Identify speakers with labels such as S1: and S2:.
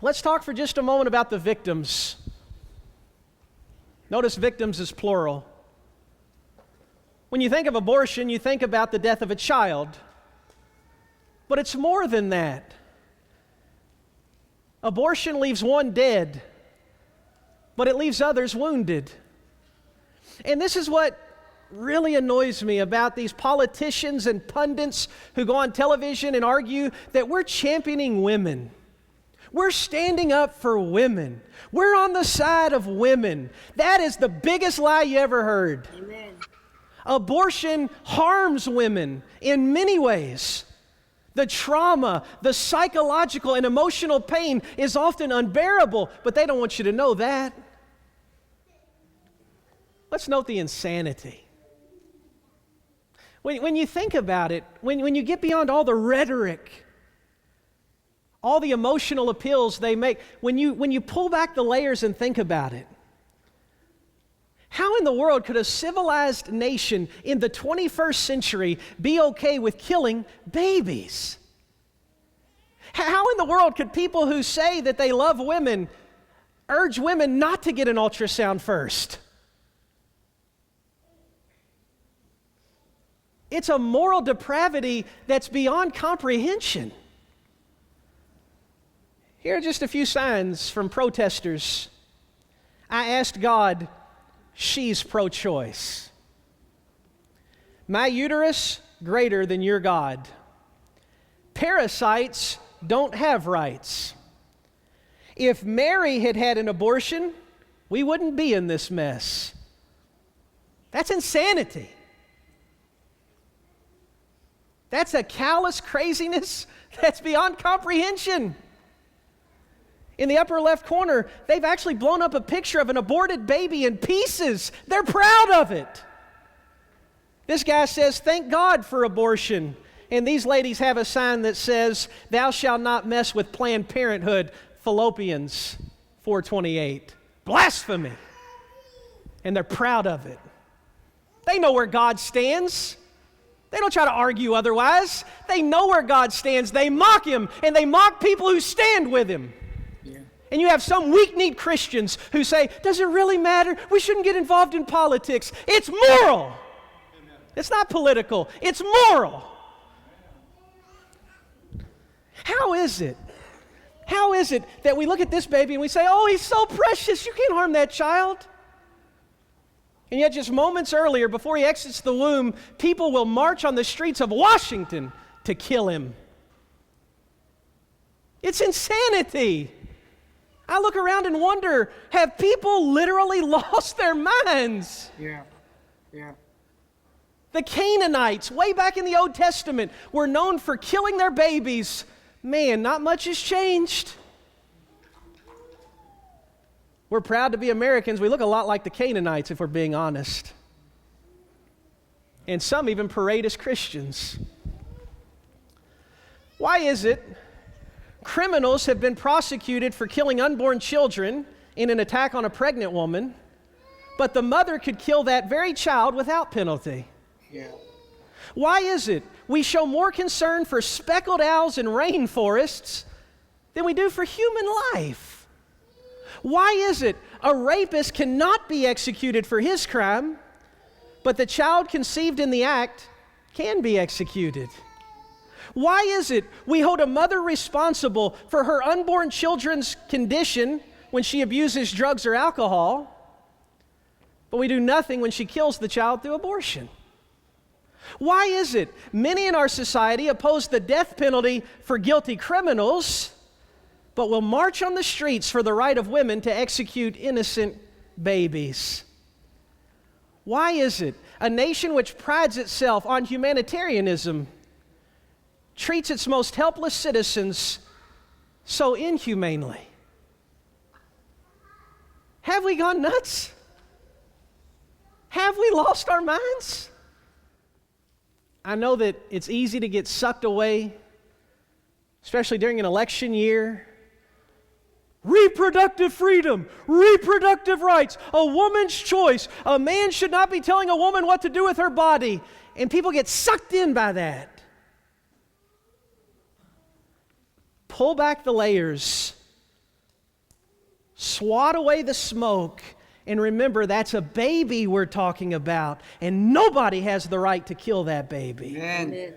S1: Let's talk for just a moment about the victims. Notice victims is plural. When you think of abortion, you think about the death of a child. But it's more than that. Abortion leaves one dead, but it leaves others wounded. And this is what really annoys me about these politicians and pundits who go on television and argue that we're championing women. We're standing up for women. We're on the side of women. That is the biggest lie you ever heard.
S2: Amen.
S1: Abortion harms women in many ways. The trauma, the psychological and emotional pain is often unbearable, but they don't want you to know that. Let's note the insanity. When you think about it, when you get beyond all the rhetoric, all the emotional appeals they make, when you pull back the layers and think about it, how in the world could a civilized nation in the 21st century be okay with killing babies? How in the world could people who say that they love women urge women not to get an ultrasound first? It's a moral depravity that's beyond comprehension. Here are just a few signs from protesters. I asked God, she's pro-choice. My uterus greater than your God. Parasites don't have rights. If Mary had had an abortion, we wouldn't be in this mess. That's insanity. That's a callous craziness that's beyond comprehension. In the upper left corner, they've actually blown up a picture of an aborted baby in pieces. They're proud of it. This guy says, thank God for abortion. And these ladies have a sign that says, thou shalt not mess with Planned Parenthood, Philippians 4:28. Blasphemy. And they're proud of it. They know where God stands. They don't try to argue otherwise. They know where God stands. They mock Him, and they mock people who stand with Him. Yeah. And you have some weak-kneed Christians who say, does it really matter? We shouldn't get involved in politics. It's moral. Amen. It's not political. It's moral. How is it? How is it that we look at this baby and we say, oh, he's so precious, you can't harm that child? And yet just moments earlier, before he exits the womb, people will march on the streets of Washington to kill him. It's insanity. I look around and wonder, have people literally lost their minds?
S2: Yeah.
S1: The Canaanites, way back in the Old Testament, were known for killing their babies. Man, not much has changed. We're proud to be Americans. We look a lot like the Canaanites, if we're being honest. And some even parade as Christians. Why is it criminals have been prosecuted for killing unborn children in an attack on a pregnant woman, but the mother could kill that very child without penalty?
S2: Yeah.
S1: Why is it we show more concern for speckled owls in rainforests than we do for human life? Why is it a rapist cannot be executed for his crime, but the child conceived in the act can be executed? Why is it we hold a mother responsible for her unborn children's condition when she abuses drugs or alcohol, but we do nothing when she kills the child through abortion? Why is it many in our society oppose the death penalty for guilty criminals, but will march on the streets for the right of women to execute innocent babies? Why is it a nation which prides itself on humanitarianism treats its most helpless citizens so inhumanely? Have we gone nuts? Have we lost our minds? I know that it's easy to get sucked away, especially during an election year. Reproductive freedom, reproductive rights, a woman's choice. A man should not be telling a woman what to do with her body. And people get sucked in by that. Pull back the layers swat away the smoke. And remember, that's a baby we're talking about, and nobody has the right to kill that baby.
S2: Amen.